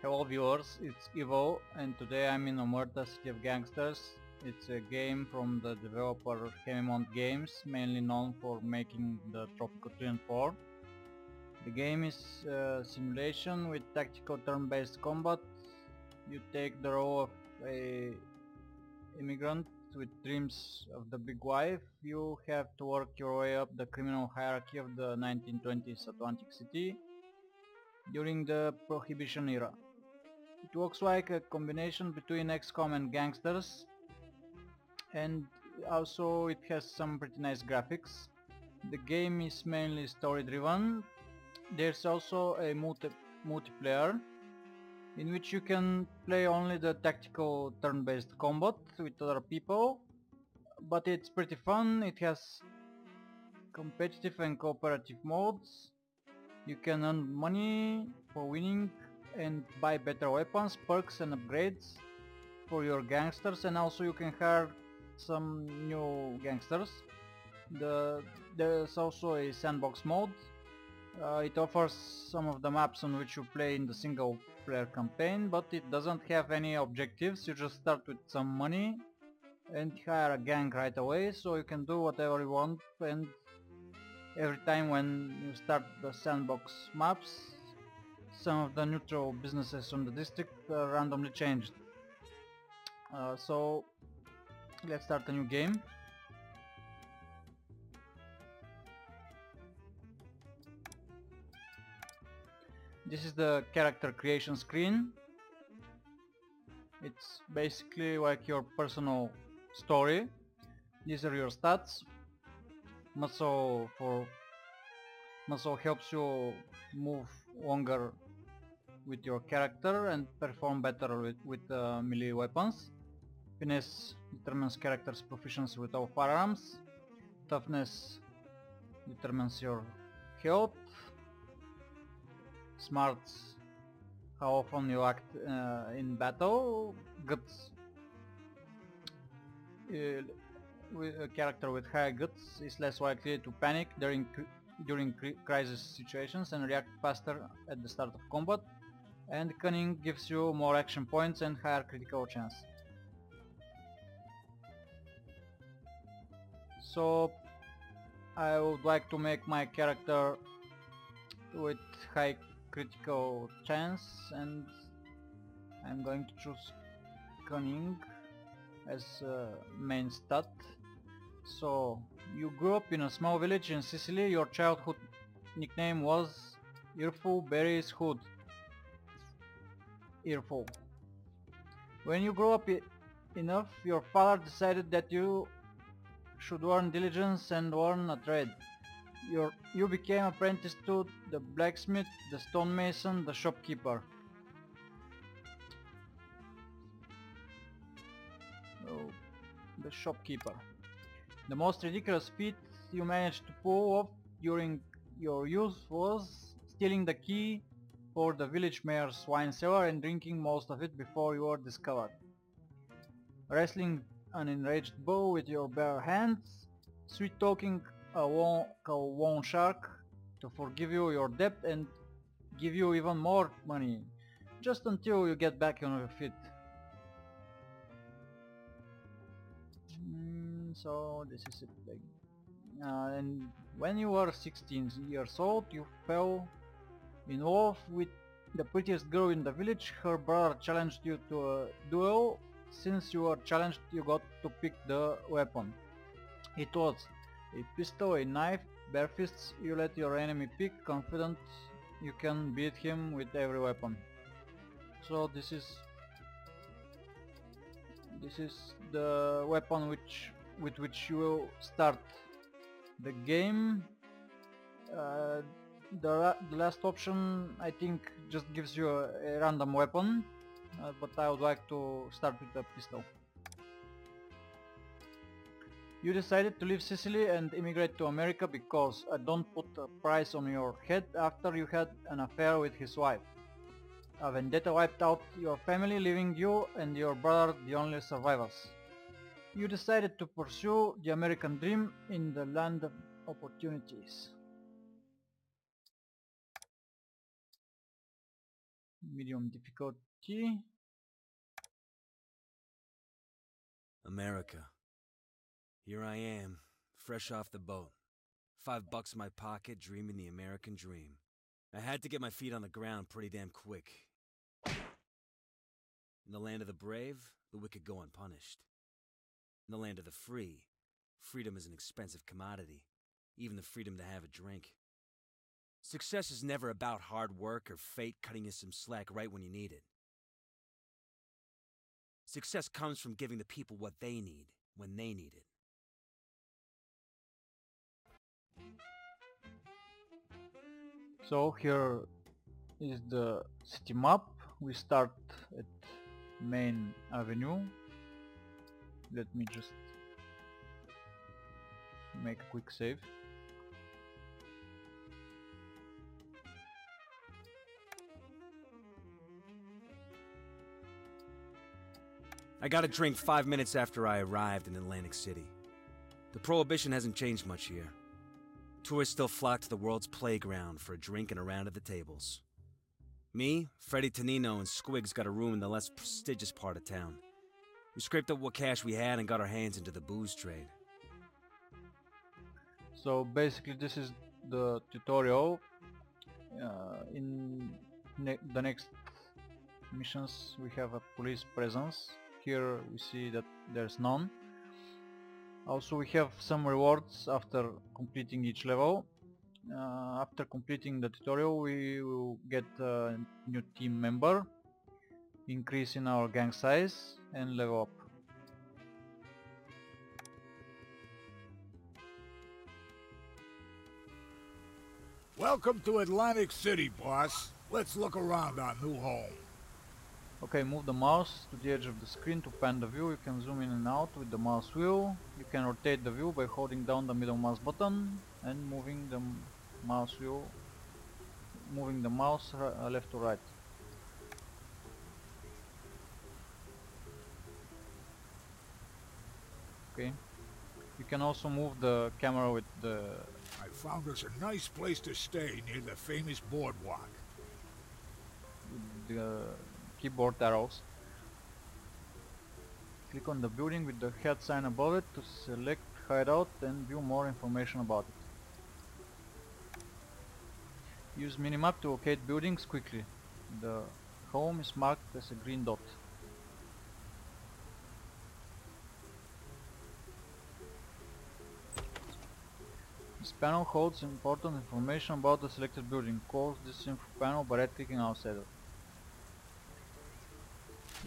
Hello viewers, it's Ivo and today I'm in Omerta, City of Gangsters. It's a game from the developer Haemimont Games, mainly known for making the Tropico 3 and 4. The game is a simulation with tactical turn-based combat. You take the role of a immigrant with dreams of the big wife. You have to work your way up the criminal hierarchy of the 1920s Atlantic City during the Prohibition era. It looks like a combination between XCOM and Gangsters, and also it has some pretty nice graphics. The game is mainly story driven. There's also a multiplayer in which you can play only the tactical turn-based combat with other people, but it's pretty fun. It has competitive and cooperative modes. You can earn money for winning and buy better weapons, perks and upgrades for your gangsters, and also you can hire some new gangsters. There's also a sandbox mode. It offers some of the maps on which you play in the single player campaign, but it doesn't have any objectives. You just start with some money and hire a gang right away, so you can do whatever you want, and every time when you start the sandbox maps, some of the neutral businesses on the district are randomly changed. So let's start a new game. This is the character creation screen. It's basically like your personal story. These are your stats. Muscle helps you move longer with your character and perform better with melee weapons. Finesse determines character's proficiency with all firearms. Toughness determines your health. Smarts, how often you act in battle. Guts, a character with higher guts is less likely to panic during crisis situations and react faster at the start of combat. And cunning gives you more action points and higher critical chance. So I would like to make my character with high critical chance, and I'm going to choose cunning as main stat. So you grew up in a small village in Sicily. Your childhood nickname was Earful Berry's Hood. Earful. When you grew up enough, your father decided that you should learn diligence and learn a trade. You became apprenticed to the blacksmith, the stonemason, the shopkeeper. Oh, the shopkeeper. The most ridiculous feat you managed to pull off during your youth was stealing the key for the village mayor's wine cellar and drinking most of it before you were discovered. Wrestling an enraged bull with your bare hands, sweet-talking a loan shark to forgive you your debt and give you even more money, just until you get back on your feet. So this is it. And when you were 16 years old, you fell in love with the prettiest girl in the village. Her brother challenged you to a duel. Since you were challenged, you got to pick the weapon. It was a pistol, a knife, bare fists. You let your enemy pick, confident you can beat him with every weapon. So this is the weapon with which you will start the game. The last option, I think, just gives you a random weapon, but I would like to start with a pistol. You decided to leave Sicily and immigrate to America because I don't put a price on your head after you had an affair with his wife. A vendetta wiped out your family, leaving you and your brother the only survivors. You decided to pursue the American dream in the land of opportunities. medium difficulty. America. Here I am, fresh off the boat. $5 in my pocket, dreaming the American dream. I had to get my feet on the ground pretty damn quick. In the land of the brave, the wicked go unpunished. In the land of the free, freedom is an expensive commodity, even the freedom to have a drink. Success is never about hard work or fate cutting you some slack right when you need it. Success comes from giving the people what they need, when they need it. So here is the city map. We start at Maine Avenue. Let me just make a quick save. I got a drink 5 minutes after I arrived in Atlantic City. The prohibition hasn't changed much here. Tourists still flock to the world's playground for a drink and a round at the tables. Me, Freddie Tonino, and Squigs got a room in the less prestigious part of town. We scraped up what cash we had and got our hands into the booze trade. So basically this is the tutorial. In the next missions we have a police presence. Here we see that there's none. Also we have some rewards after completing each level. After completing the tutorial we will get a new team member, increase in our gang size and level up. Welcome to Atlantic City, boss. Let's look around our new home. Okay, move the mouse to the edge of the screen to pan the view. You can zoom in and out with the mouse wheel. You can rotate the view by holding down the middle mouse button and moving the mouse wheel, left to right. Okay. You can also move the camera with the... I found us a nice place to stay near the famous boardwalk. the keyboard arrows. Click on the building with the head sign above it to select hideout and view more information about it. Use minimap to locate buildings quickly. The home is marked as a green dot. This panel holds important information about the selected building. Close this info panel by right-clicking outside it.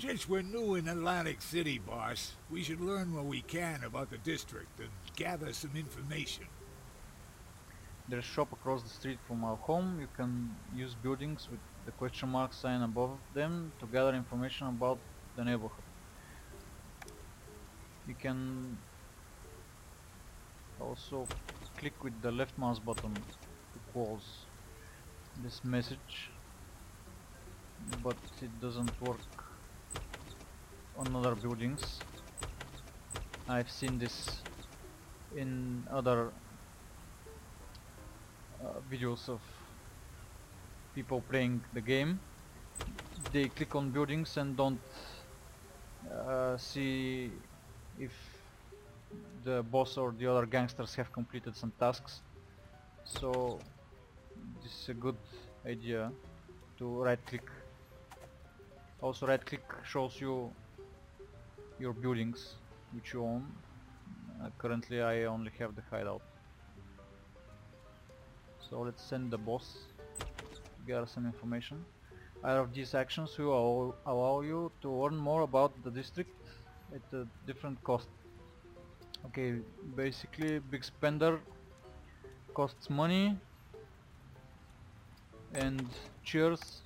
Since we're new in Atlantic City, boss, we should learn what we can about the district and gather some information. There's a shop across the street from our home. You can use buildings with the question mark sign above them to gather information about the neighborhood. You can also click with the left mouse button to close this message, but it doesn't work on other buildings. I've seen this in other videos of people playing the game. They click on buildings and don't see if the boss or the other gangsters have completed some tasks. So this is a good idea to right click. Also right click shows you your buildings which you own. Currently I only have the hideout. So let's send the boss to gather some information. Either of these actions will allow you to learn more about the district at a different cost. Okay, basically big spender costs money, and cheers,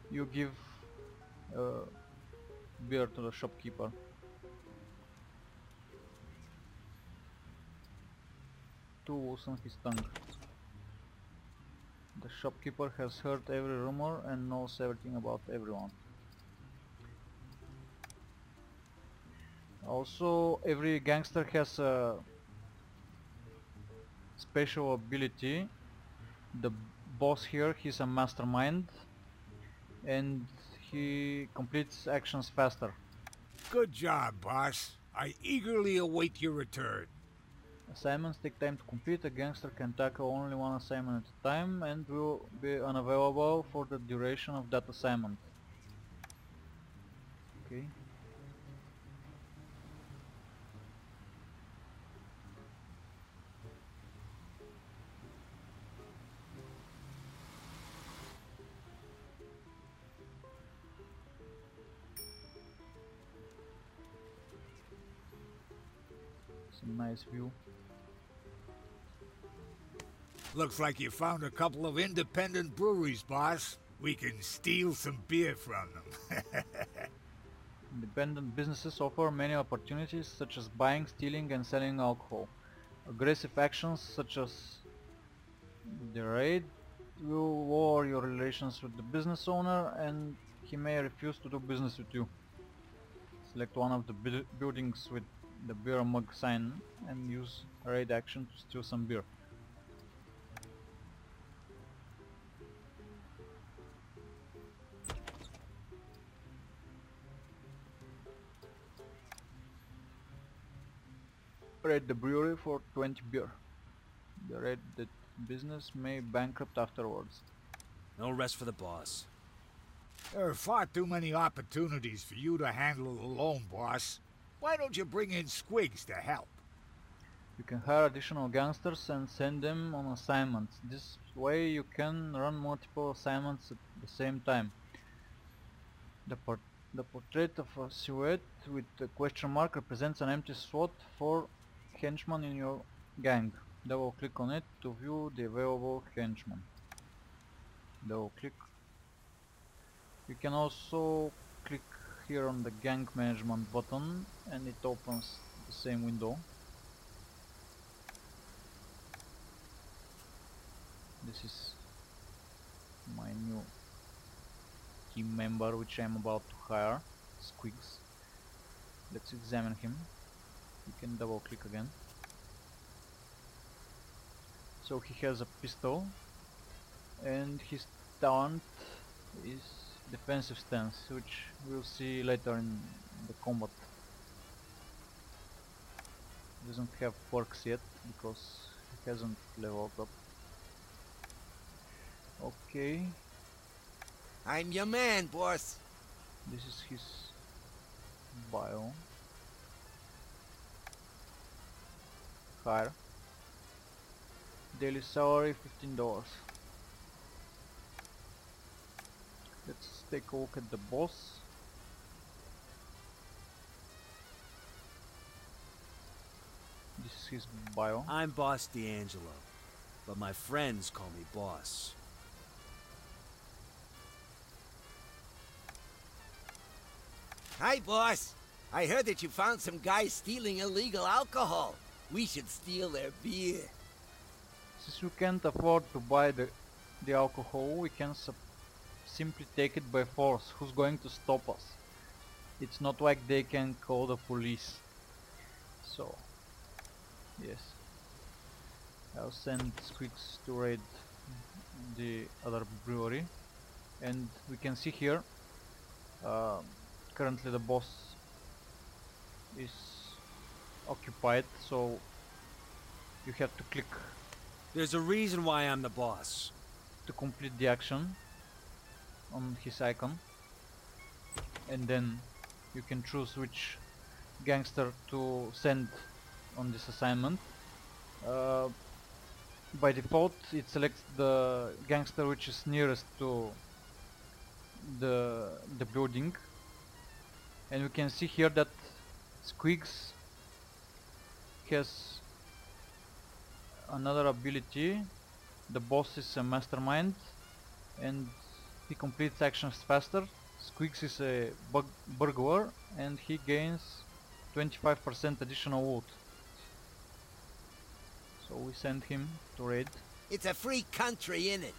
you give beer to the shopkeeper. To loosen his tongue. The shopkeeper has heard every rumor and knows everything about everyone. Also, every gangster has a special ability. The boss here, he's a mastermind. and he completes actions faster. Good job, boss. I eagerly await your return. Assignments take time to complete. A gangster can tackle only one assignment at a time and will be unavailable for the duration of that assignment. Okay. It's a nice view. Looks like you found a couple of independent breweries, boss. We can steal some beer from them. Independent businesses offer many opportunities such as buying, stealing and selling alcohol. Aggressive actions such as the raid will lower your relations with the business owner and he may refuse to do business with you. Select one of the buildings with the beer mug sign and use raid action to steal some beer. Raid the brewery for 20 beer. The raided business may bankrupt afterwards. No rest for the boss. There are far too many opportunities for you to handle alone, boss. Why don't you bring in Squigs to help? You can hire additional gangsters and send them on assignments. This way you can run multiple assignments at the same time. The portrait of a silhouette with a question mark represents an empty slot for henchmen in your gang. Double click on it to view the available henchmen. Double click. You can also click here on the gang management button and it opens the same window. This is my new team member which I am about to hire, Squigs. Let's examine him. You can double click again. So he has a pistol and his talent is defensive stance, which we'll see later in the combat. He doesn't have perks yet because he hasn't leveled up. Okay, I'm your man, boss. this is his bio. Hire. Daily salary $15. Let's take a look at the boss. This is his bio. I'm Boss D'Angelo, but my friends call me Boss. Hi, boss. I heard that you found some guys stealing illegal alcohol. We should steal their beer. Since we can't afford to buy the alcohol, we can simply take it by force. Who's going to stop us? It's not like they can call the police. So, yes. I'll send Squigs to raid the other brewery. And we can see here, currently the boss is occupied, so you have to click There's a reason why I'm the boss. to complete the action on his icon, and then you can choose which gangster to send on this assignment. By default it selects the gangster which is nearest to the building, and we can see here that Squigs has another ability. The boss is a mastermind and he completes actions faster. Squigs is a burglar and he gains 25% additional loot. So we send him to raid. It's a free country, innit?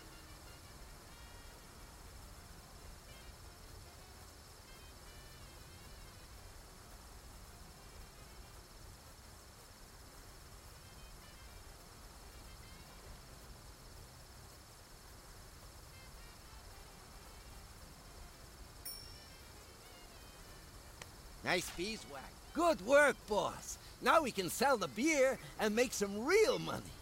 Nice beeswax. Good work, boss. Now we can sell the beer and make some real money.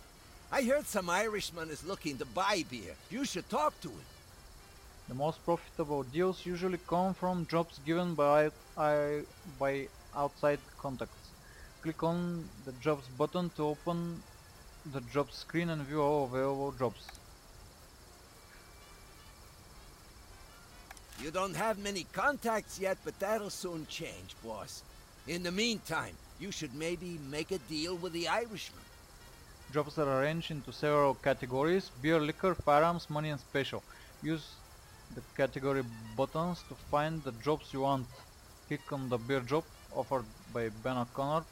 I heard some Irishman is looking to buy beer. You should talk to him. The most profitable deals usually come from jobs given by outside contacts. Click on the jobs button to open the jobs screen and view all available jobs. You don't have many contacts yet, but that'll soon change, boss. In the meantime, you should maybe make a deal with the Irishman. Jobs are arranged into several categories: beer, liquor, firearms, money and special. Use the category buttons to find the jobs you want. Click on the beer job offered by Ben O'Connor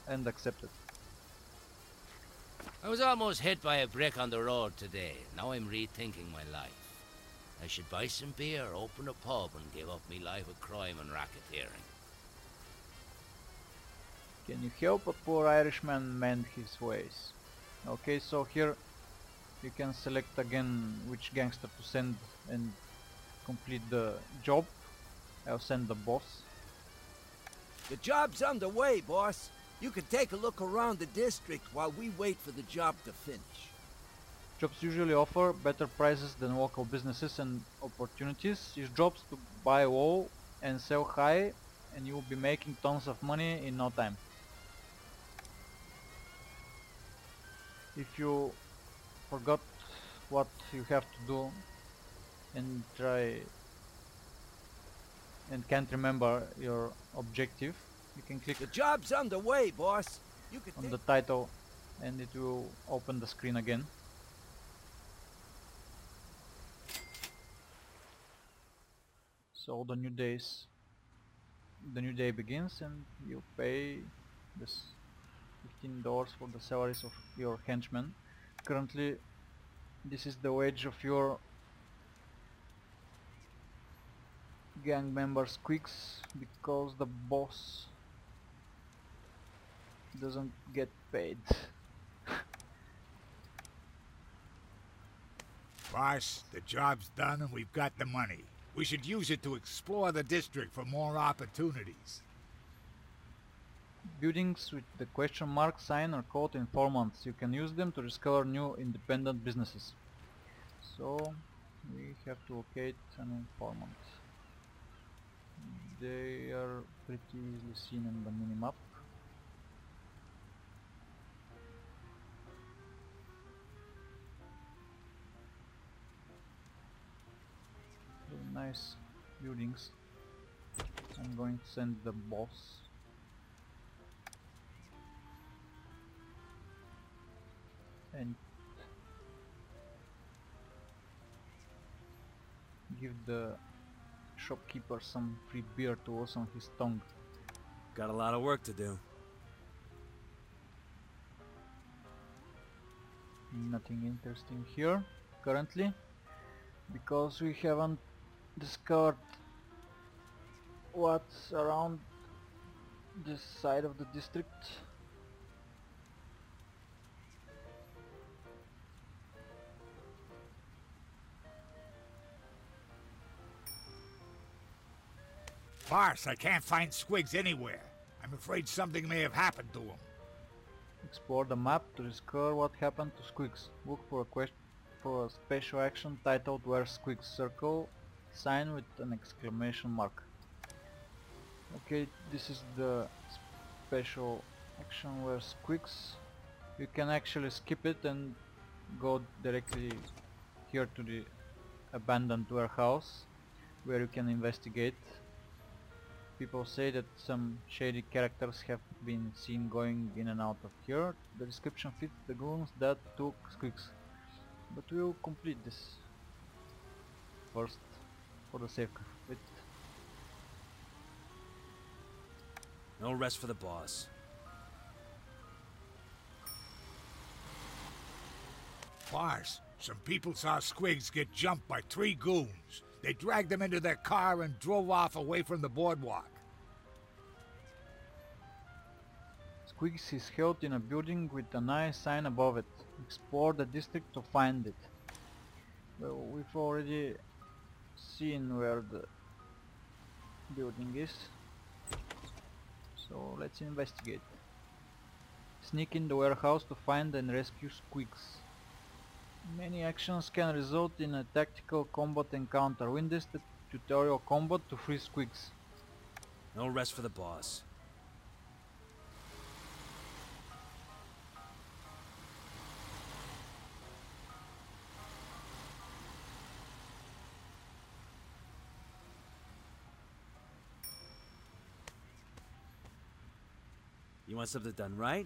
and accept it. I was almost hit by a brick on the road today. Now I'm rethinking my life. I should buy some beer, open a pub and give up me life of crime and racketeering. Can you help a poor Irishman mend his ways? Okay, so here you can select again which gangster to send and complete the job. I'll send the boss. The job's underway, boss. You can take a look around the district while we wait for the job to finish. Jobs usually offer better prices than local businesses and opportunities. Use jobs to buy low and sell high, and you will be making tons of money in no time. If you forgot what you have to do and can't remember your objective, you can click The job's underway, boss. You can on the title and it will open the screen again. So the new day begins and you pay this $15 for the salaries of your henchmen. Currently this is the wage of your gang member Squeaks, because the boss doesn't get paid. Boss, the job's done and we've got the money. We should use it to explore the district for more opportunities. Buildings with the question mark sign are called informants. You can use them to discover new independent businesses. So we have to locate an informant. They are pretty easily seen on the minimap. Very nice buildings. I'm going to send the boss. And give the shopkeeper some free beer to loosen his tongue. Got a lot of work to do. Nothing interesting here currently, because we haven't discovered what's around this side of the district. Boss, I can't find Squigs anywhere. I'm afraid something may have happened to him. Explore the map to discover what happened to Squigs. Look for a special action titled Where Squigs. Circle sign with an exclamation mark. Okay, this is the special action Where Squigs. You can actually skip it and go directly here to the abandoned warehouse where you can investigate. People say that some shady characters have been seen going in and out of here. The description fits the goons that took Squeaks. But we'll complete this first for the sake of it. No rest for the boss. Boss, some people saw Squigs get jumped by 3 goons. They dragged him into their car and drove off away from the boardwalk. Squeaks is held in a building with a nice sign above it. Explore the district to find it. Well, we've already seen where the building is. So let's investigate. Sneak in the warehouse to find and rescue squigs. Many actions can result in a tactical combat encounter. Win this tutorial combat to free squigs. No rest for the boss. You want something done right?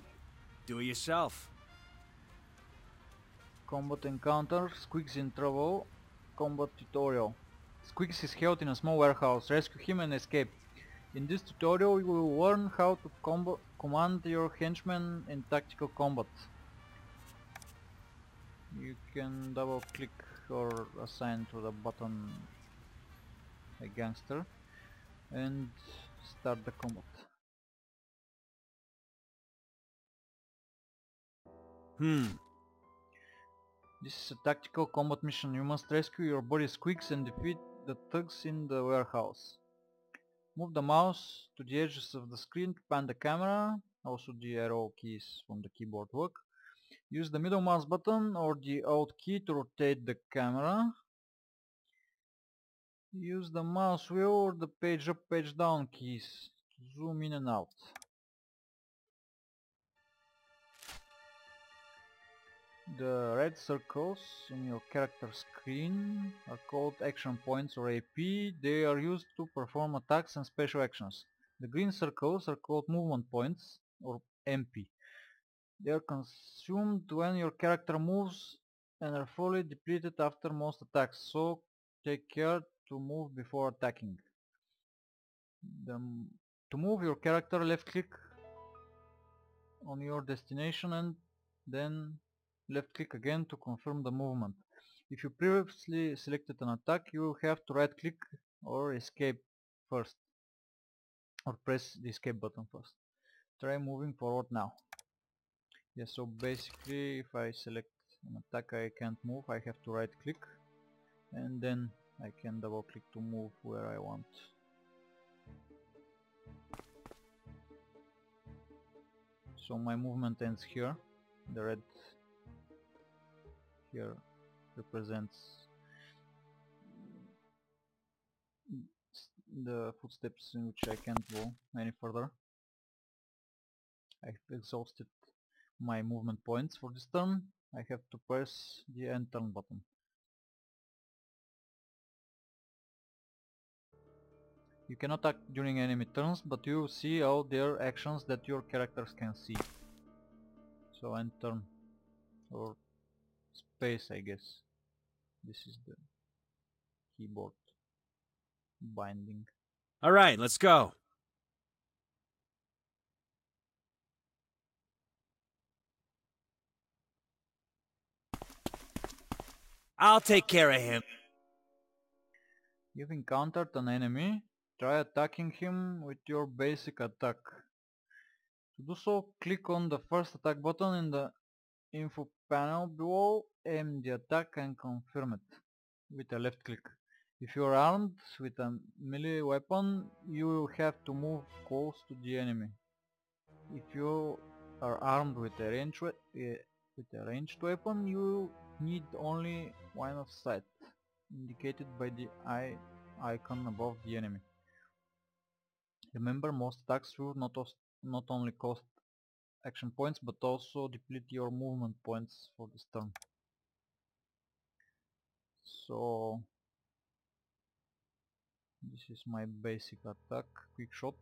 Do it yourself. Combat encounter, Squigs in trouble, combat tutorial. Squigs is held in a small warehouse, rescue him and escape. In this tutorial you will learn how to command your henchmen in tactical combat. You can double click or assign to the button a gangster and start the combat. This is a tactical combat mission. You must rescue your body squigs and defeat the thugs in the warehouse. Move the mouse to the edges of the screen to pan the camera. Also the arrow keys from the keyboard work. Use the middle mouse button or the Alt key to rotate the camera. Use the mouse wheel or the page up, page down keys to zoom in and out. The red circles in your character screen are called action points or AP. They are used to perform attacks and special actions. The green circles are called movement points or MP. They are consumed when your character moves and are fully depleted after most attacks, so take care to move before attacking. To move your character, left click on your destination and then left click again to confirm the movement. If you previously selected an attack, you will have to right click or escape first, or press the escape button first. Try moving forward now. Yeah, so basically if I select an attack I can't move, I have to right click and then I can double click to move where I want. So my movement ends here. The red here represents the footsteps in which I can't go any further. I've exhausted my movement points for this turn. I have to press the end turn button. You cannot act during enemy turns, but you see all their actions that your characters can see. So end turn or space, I guess. This is the keyboard binding. Alright, let's go. I'll take care of him. You've encountered an enemy. Try attacking him with your basic attack. To do so, click on the first attack button in the info panel below, aim the attack and confirm it with a left click. If you are armed with a melee weapon, you will have to move close to the enemy. If you are armed with a ranged weapon, you need only line of sight, indicated by the eye icon above the enemy. Remember, most attacks will not only cost action points but also deplete your movement points for this turn. So this is my basic attack, quick shot.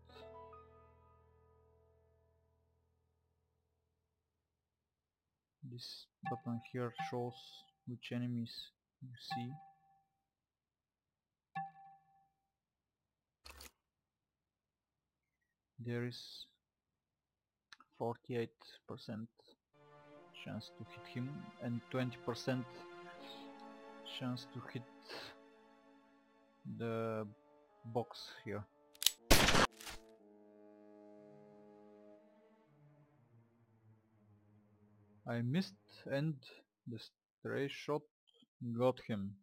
This button here shows which enemies you see. There is 48% chance to hit him and 20% chance to hit the box here. I missed and the stray shot got him.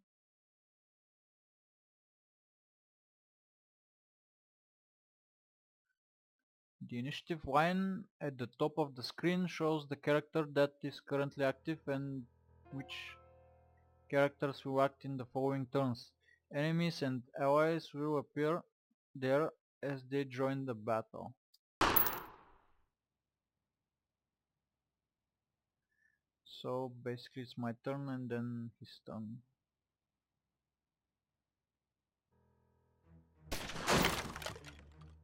The initiative line at the top of the screen shows the character that is currently active and which characters will act in the following turns. Enemies and allies will appear there as they join the battle. So basically it's my turn and then his turn.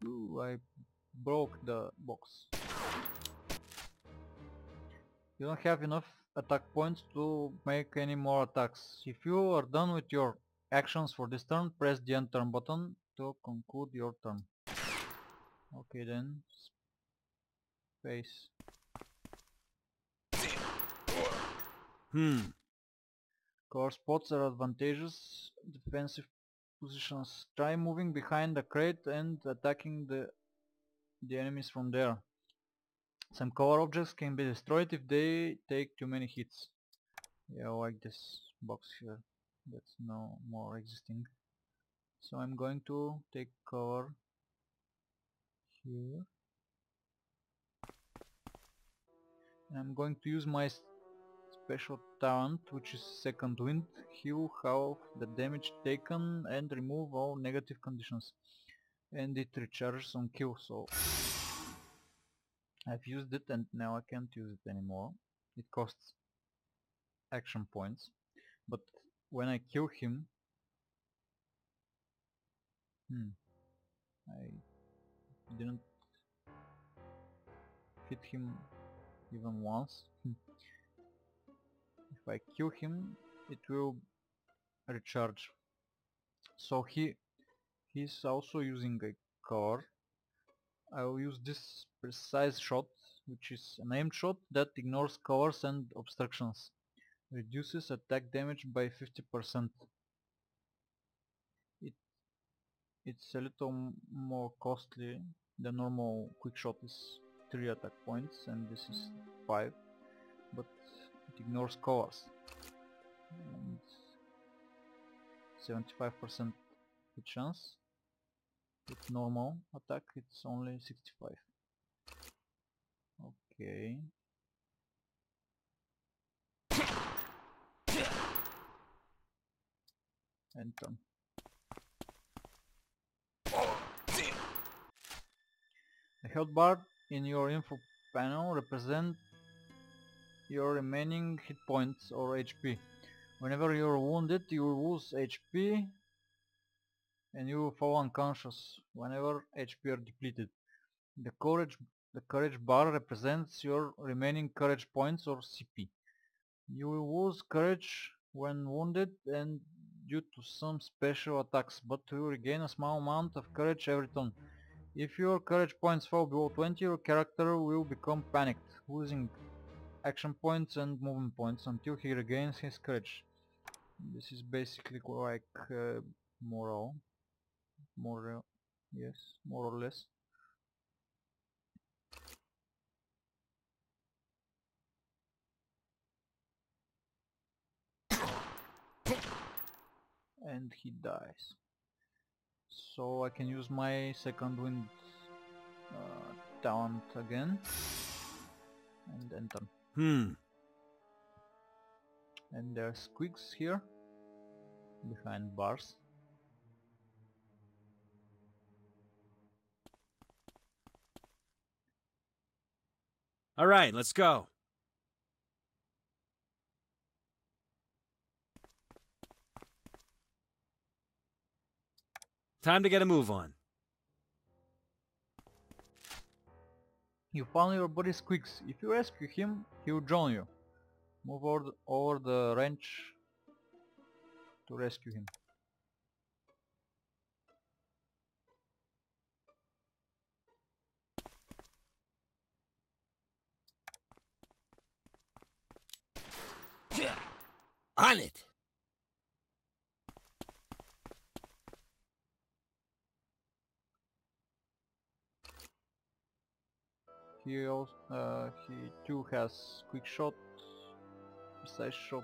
Ooh, I broke the box. You don't have enough attack points to make any more attacks. If you are done with your actions for this turn, press the end turn button to conclude your turn. Okay then, space. Cover spots are advantageous defensive positions. Try moving behind the crate and attacking the enemies from there. Some cover objects can be destroyed if they take too many hits. Yeah, like this box here. That's no more existing. So I'm going to take cover here. And I'm going to use my special talent, which is Second Wind. Heal half the damage taken and remove all negative conditions. And it recharges on kill, so I've used it and now I can't use it anymore. It costs action points, but when I kill him, I didn't hit him even once. If I kill him, it will recharge. So he's also using a core. I will use this precise shot, which is an aimed shot that ignores covers and obstructions. Reduces attack damage by 50%. It's a little more costly. The normal quick shot is 3 attack points and this is 5, but it ignores covers. And 75% hit chance. With normal attack it's only 65. Okay. And turn. The health bar in your info panel represents your remaining hit points or HP. Whenever you're wounded, you will lose HP and you will fall unconscious whenever HP are depleted. The courage bar represents your remaining courage points or CP. You will lose courage when wounded and due to some special attacks, but you will regain a small amount of courage every turn. If your courage points fall below 20, your character will become panicked, losing action points and movement points until he regains his courage. This is basically like moral. Yes, more or less. And he dies. So I can use my second wind talent again and enter. And there's squigs here behind bars. Alright, let's go. Time to get a move on. You found your buddy Squeaks. If you rescue him, he will join you. Move over the ranch to rescue him. On it! He too has quick shot, precise shot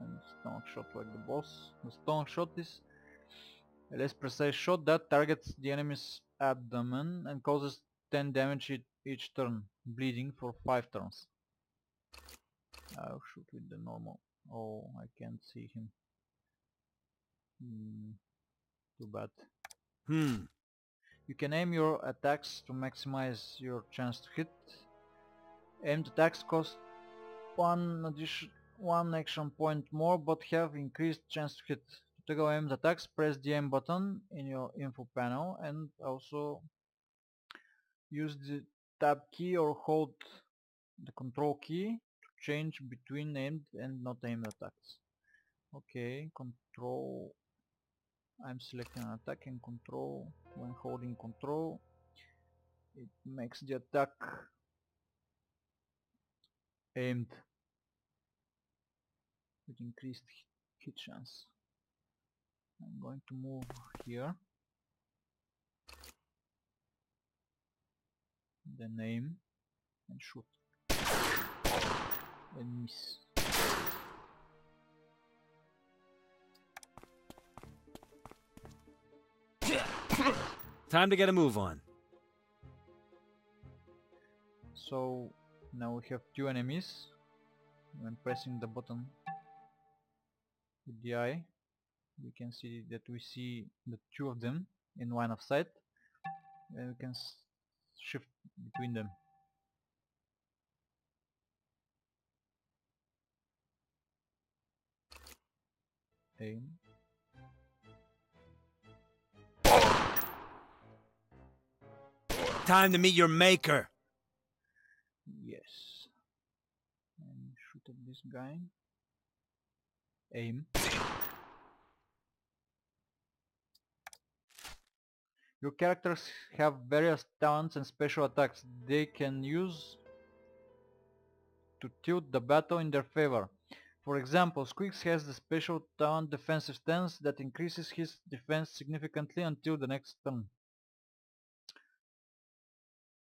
and stomach shot like the boss. The stomach shot is a less precise shot that targets the enemy's abdomen and causes 10 damage each turn, bleeding for 5 turns. I'll shoot with the normal. Oh, I can't see him. Too bad. You can aim your attacks to maximize your chance to hit. Aimed attacks cost one action point more but have increased chance to hit. To toggle aimed attacks, press the aim button in your info panel and also use the tab key or hold the control key to change between aimed and not aimed attacks. Okay, control. I'm selecting an attack and control. When holding control, it makes the attack aimed with increased hit chance. I'm going to move here, then aim and shoot and miss. Time to get a move on. So now we have 2 enemies. When pressing the button with the eye, we can see that we see the 2 of them in line of sight, and we can shift between them. Aim. Time to meet your maker. Yes. And shoot at this guy. Aim. Your characters have various talents and special attacks they can use to tilt the battle in their favor. For example, Squeaks has the special talent Defensive Stance that increases his defense significantly until the next turn.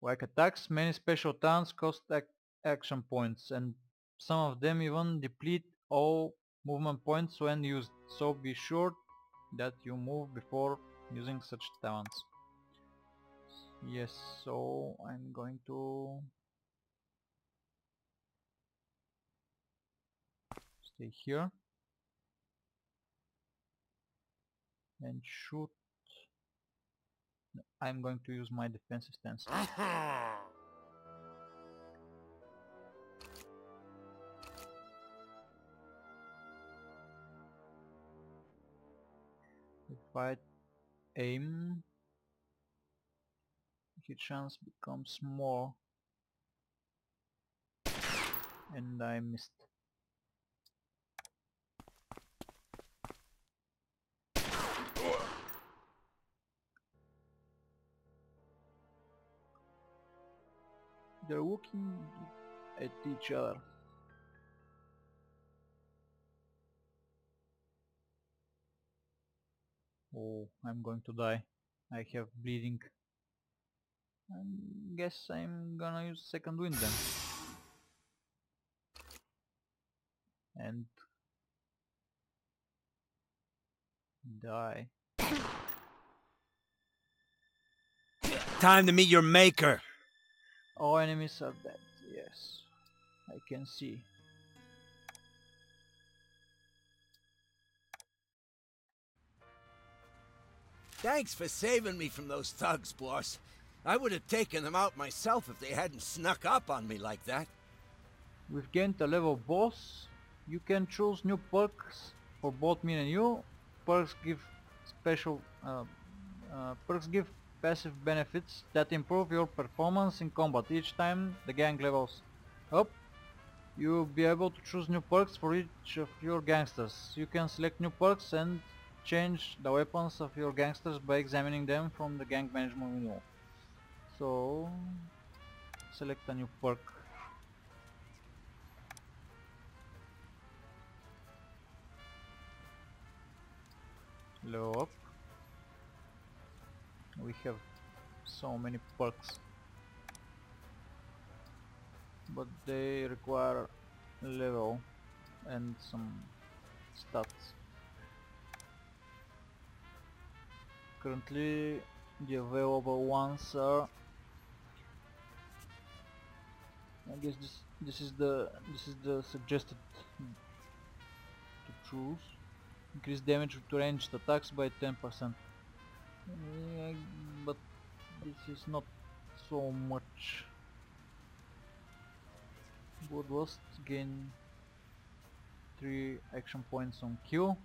Like attacks, many special talents cost action points, and some of them even deplete all movement points when used, so be sure that you move before using such talents. Yes, so I'm going to stay here and shoot. No, I'm going to use my defensive stance. If I aim, hit chance becomes more, and I missed. They're looking at each other. Oh, I'm going to die. I have bleeding. I guess I'm gonna use second wind then. And die. Time to meet your maker. All enemies are dead. Yes, I can see. Thanks for saving me from those thugs, boss. I would have taken them out myself if they hadn't snuck up on me like that. We've gained a level boss. You can choose new perks for both me and you. Perks give passive benefits that improve your performance in combat. Each time the gang levels up, you'll be able to choose new perks for each of your gangsters. You can select new perks and change the weapons of your gangsters by examining them from the gang management menu. So select a new perk. Level up. We have so many perks, but they require level and some stats. Currently the available ones are I guess this is the suggested to choose. Increase damage with ranged attacks by 10%. Yeah, but this is not so much. Bloodlust, gain 3 action points on kill.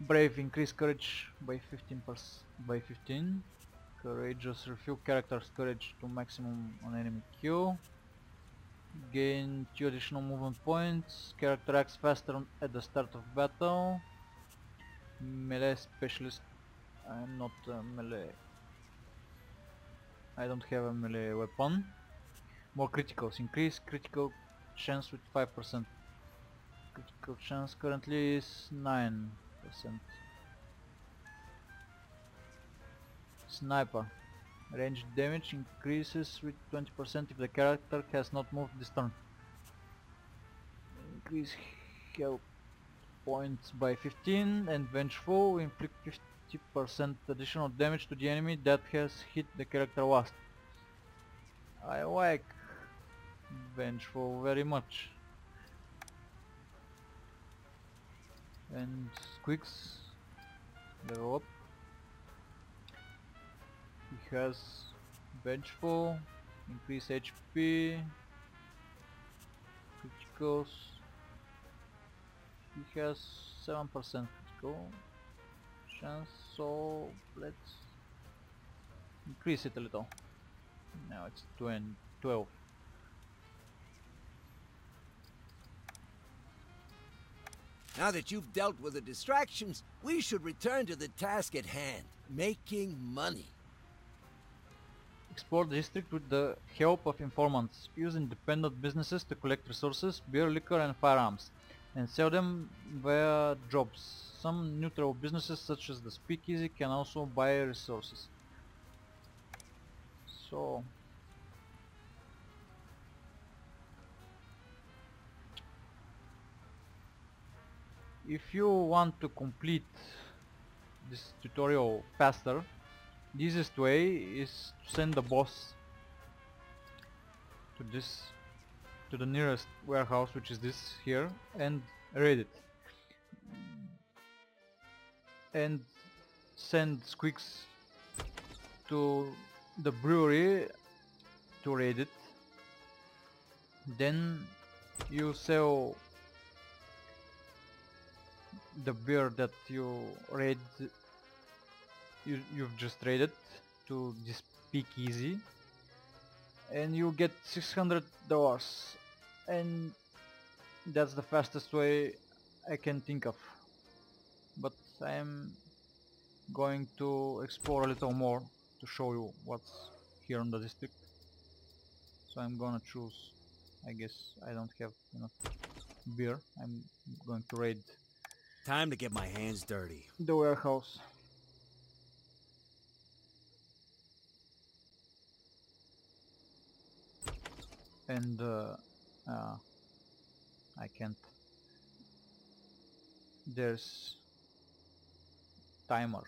Brave, increase courage by 15. Courageous, refill character's courage to maximum on enemy kill. Gain 2 additional movement points. Character acts faster at the start of battle. Melee specialist. I'm not melee. I don't have a melee weapon. More criticals. Increase critical chance with 5%. Critical chance currently is 9%. Sniper. Range damage increases with 20% if the character has not moved this turn. Increase health points by 15 and Vengeful, inflict 50% additional damage to the enemy that has hit the character last. I like Vengeful very much. And Squeaks, level up. He has Vengeful, increase HP, criticals. He has 7% critical chance, so let's increase it a little. Now it's 12. Now that you've dealt with the distractions, we should return to the task at hand, making money. Explore the district with the help of informants. Use independent businesses to collect resources, beer, liquor and firearms, and sell them via jobs. Some neutral businesses such as the Speakeasy can also buy resources. So if you want to complete this tutorial faster, the easiest way is to send the boss to the nearest warehouse, which is this here, and raid it. And send Squeaks to the brewery to raid it. Then you sell the beer that you've just raided to this Speakeasy, and you get $600, and that's the fastest way I can think of. But I'm going to explore a little more to show you what's here in the district. So I'm gonna choose, I guess I don't have enough beer, I'm going to raid Time to get my hands dirty. the warehouse. And I can't. There's timer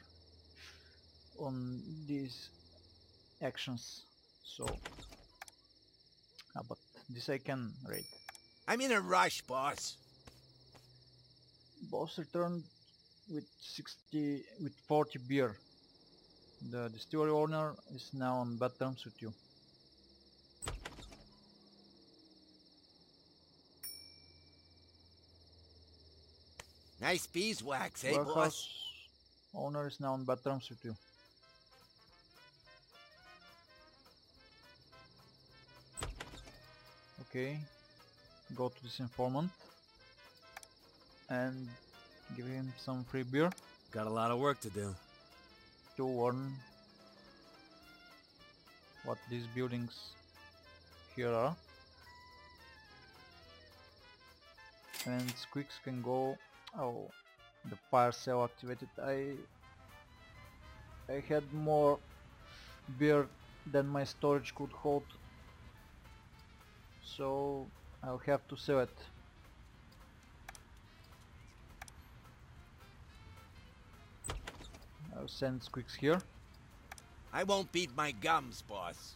on these actions, so but this I can raid. I'm in a rush, boss. Boss returned with 40 beer. The distillery owner is now on bad terms with you. Nice beeswax, eh, boss? Warehouse owner is now on bad terms with you. Okay, go to this informant and give him some free beer Got a lot of work to do. to warn what these buildings here are. And Squeaks can go. Oh, the fire cell activated. I had more beer than my storage could hold, so I'll have to sell it. I'll send Squeaks here. I won't beat my gums, boss.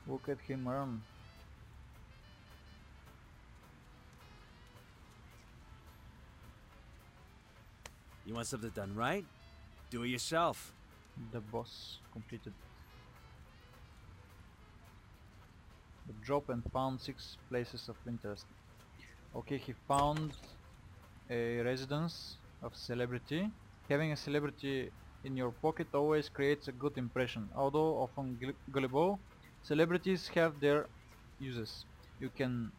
Look at him run. You want something done right? Do it yourself. The boss completed the job and found 6 places of interest. Okay, he found a residence of celebrity. Having a celebrity in your pocket always creates a good impression. Although often gullible, celebrities have their uses. You can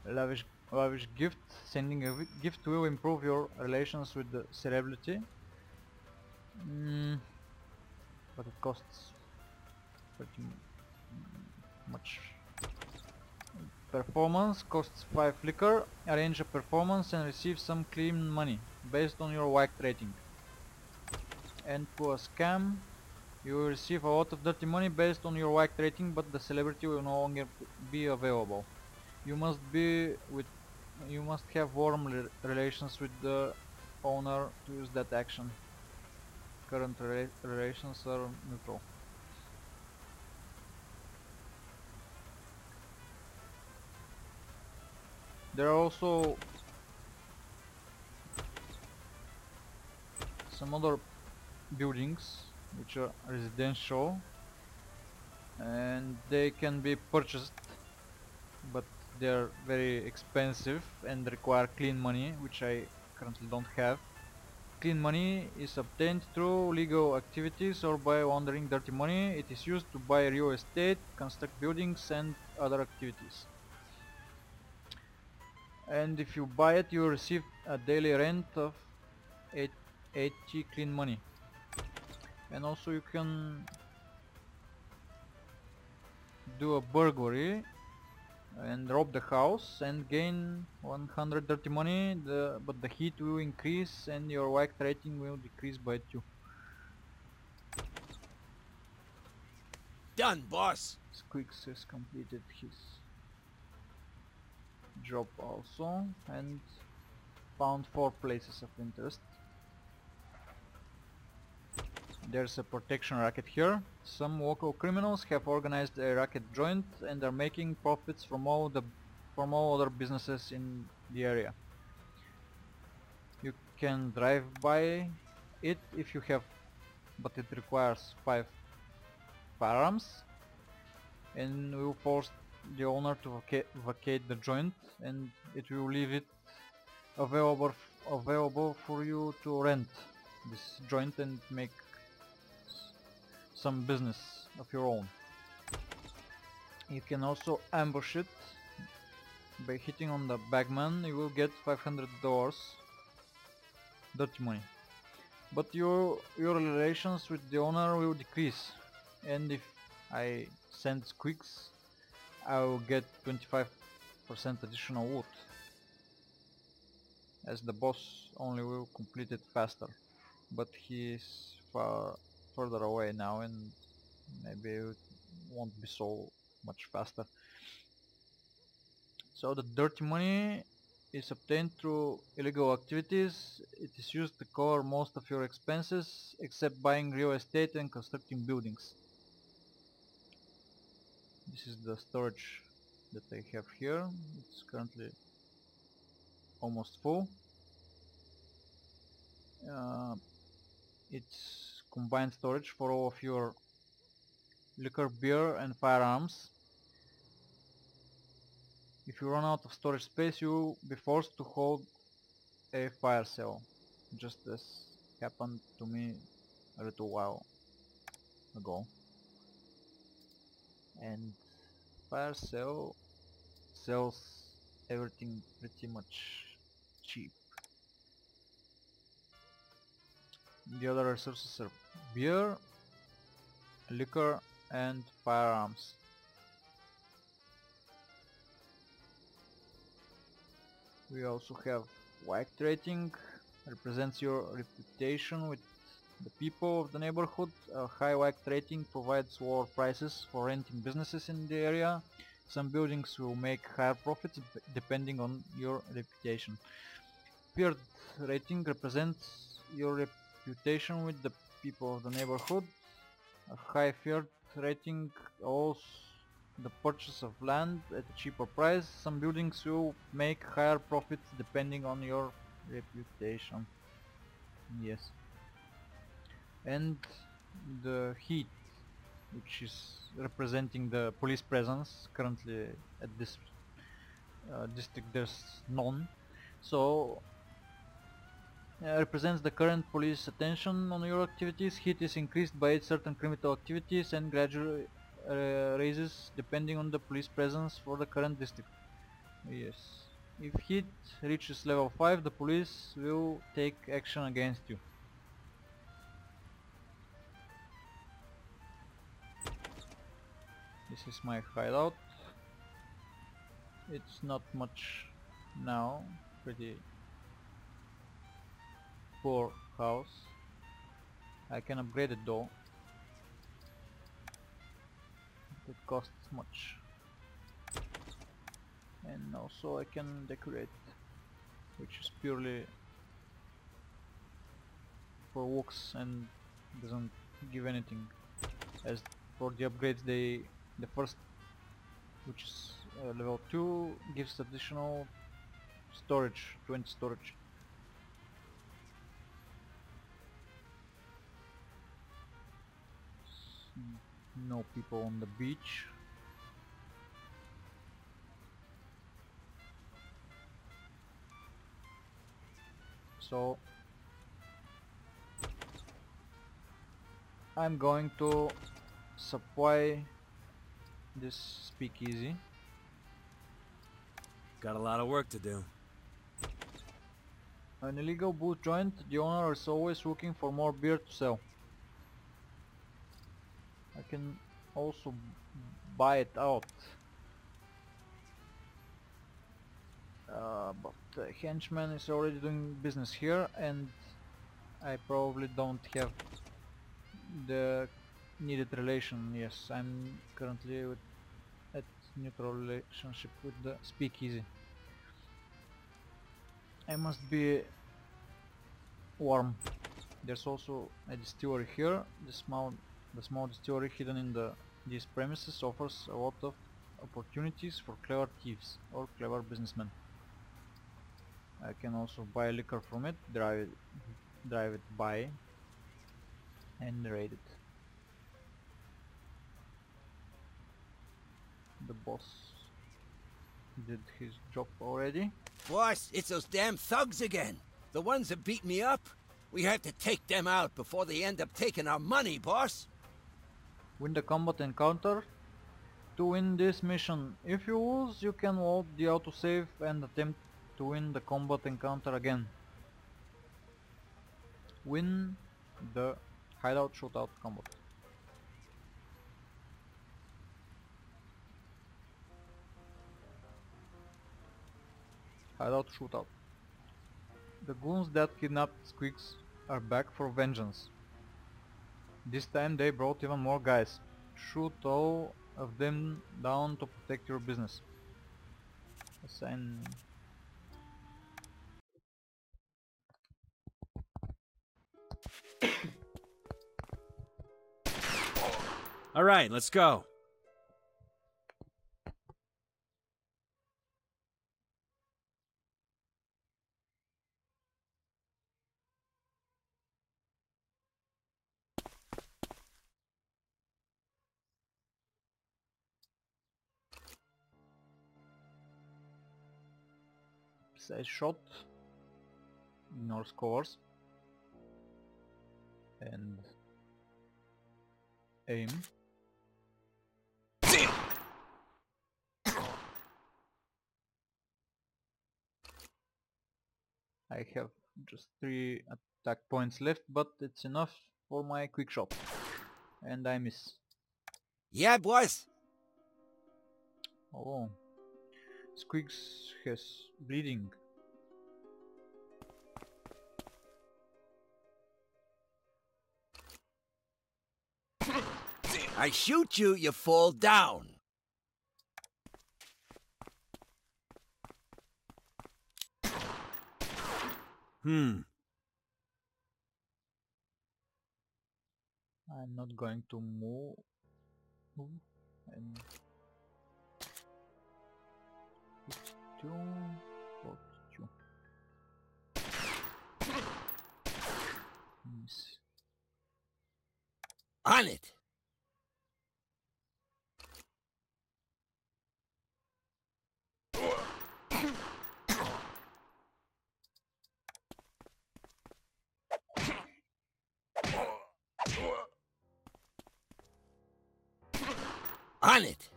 lavish gift. Sending a gift will improve your relations with the celebrity. But it costs pretty much. Performance costs 5 flicker. Arrange a performance and receive some clean money based on your whacked rating. And pull a scam. You will receive a lot of dirty money based on your whacked rating, but the celebrity will no longer be available. You must have warm relations with the owner to use that action. Current relations are neutral. There are also some other buildings which are residential and they can be purchased, but they are very expensive and require clean money, which I currently don't have. Clean money is obtained through legal activities or by laundering dirty money. It is used to buy real estate, construct buildings and other activities. And if you buy it, you receive a daily rent of 80 clean money. And also you can do a burglary and rob the house and gain 100 dirty money, but the heat will increase and your whacked rating will decrease by 2. Done, boss. Squeaks has completed his job also and found 4 places of interest. There's a protection racket here. Some local criminals have organized a racket joint and are making profits from all other businesses in the area. You can drive by it if you have, but it requires 5 firearms and will force the owner to vacate the joint, and it will leave it available for you to rent this joint and make some business of your own. You can also ambush it by hitting on the bagman. You will get $500 dirty money, but your relations with the owner will decrease, and if I send squeaks I will get 25% additional loot, as the boss only will complete it faster, but he is further away now and maybe it won't be so much faster. So the dirty money is obtained through illegal activities. It is used to cover most of your expenses except buying real estate and constructing buildings. This is the storage that I have here. It's currently almost full. It's combined storage for all of your liquor, beer and firearms. If you run out of storage space, you will be forced to hold a fire sale, just as happened to me a little while ago. And fire sale sells everything pretty much cheap. The other resources are beer, liquor and firearms. We also have whacked rating, represents your reputation with the people of the neighborhood. A high whacked rating provides lower prices for renting businesses in the area. Some buildings will make higher profits depending on your reputation. Feared rating represents your reputation with the people of the neighborhood. A high feared rating allows the purchase of land at a cheaper price. Some buildings will make higher profits depending on your reputation. Yes. And the heat, which is representing the police presence. Currently at this district there's none, so represents the current police attention on your activities. Heat is increased by certain criminal activities and gradually raises depending on the police presence for the current district. Yes. If heat reaches level 5, the police will take action against you. This is my hideout. It's not much now, pretty poor house. I can upgrade it though. It costs much. And also I can decorate, which is purely for looks and doesn't give anything. As for the upgrades, the first, which is level 2, gives additional storage, 20 storage. No people on the beach. So I'm going to supply this speakeasy. Got a lot of work to do. An illegal booth joint, the owner is always looking for more beer to sell. I can also buy it out. But the henchman is already doing business here and I probably don't have the needed relation. Yes, I'm currently at neutral relationship with the speakeasy. I must be warm. There's also a distillery here. The small distillery hidden in these premises offers a lot of opportunities for clever thieves or clever businessmen. I can also buy liquor from it, drive it by, and raid it. The boss did his job already. Boss, it's those damn thugs again. The ones that beat me up. We have to take them out before they end up taking our money, boss. Win the combat encounter. To win this mission, if you lose, you can load the autosave and attempt to win the combat encounter again. Win the hideout shootout combat. Hideout shootout. The goons that kidnapped Squigs are back for vengeance. This time they brought even more guys. Shoot all of them down to protect your business. Assign. Alright, let's go. Precise shot. Ignore scores. And aim. I have just 3 attack points left, but it's enough for my quick shot. And I miss. Yeah, boss. Oh. Squigs has bleeding. I shoot you, you fall down. Hmm. I'm not going to move And 52, 42. Yes. On it! On it!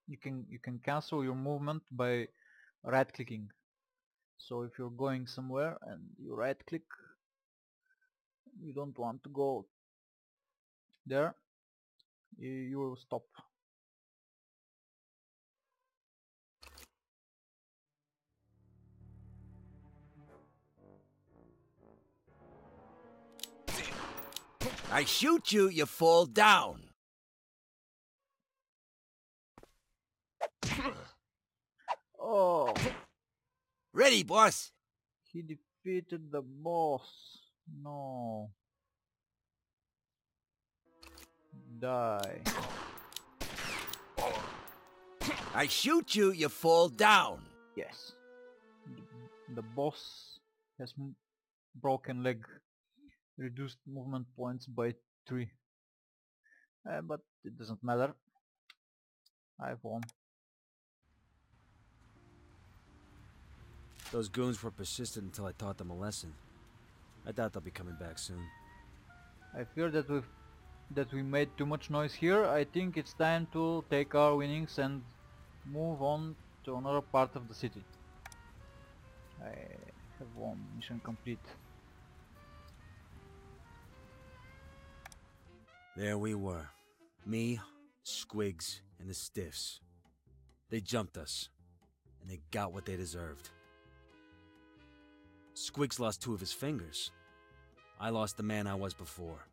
You can cancel your movement by right clicking. So if you're going somewhere and you right click, you don't want to go there, you will stop. I shoot you, you fall down. Oh, Ready, boss. he defeated the boss. No. Die. I shoot you, you fall down. Yes. The boss has broken leg. Reduced movement points by 3. But it doesn't matter. I've won. Those goons were persistent until I taught them a lesson. I doubt they'll be coming back soon. I fear that we made too much noise here. I think it's time to take our winnings and move on to another part of the city. I have won. Mission complete. There we were. Me, Squigs, and the Stiffs. They jumped us, and they got what they deserved. Squigs lost 2 of his fingers. I lost the man I was before.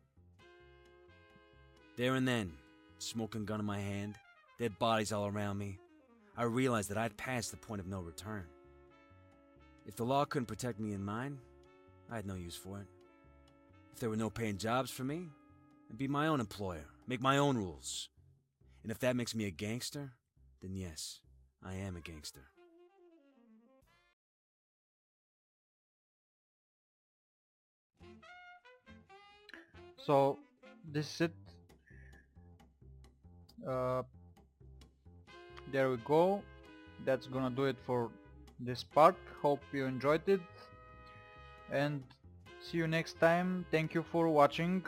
There and then, smoking gun in my hand, dead bodies all around me, I realized that I'd passed the point of no return. If the law couldn't protect me and mine, I had no use for it. If there were no paying jobs for me, I'd be my own employer, make my own rules. And if that makes me a gangster, then yes, I am a gangster. So this is it. There we go. That's gonna do it for this part. Hope you enjoyed it, and see you next time. Thank you for watching.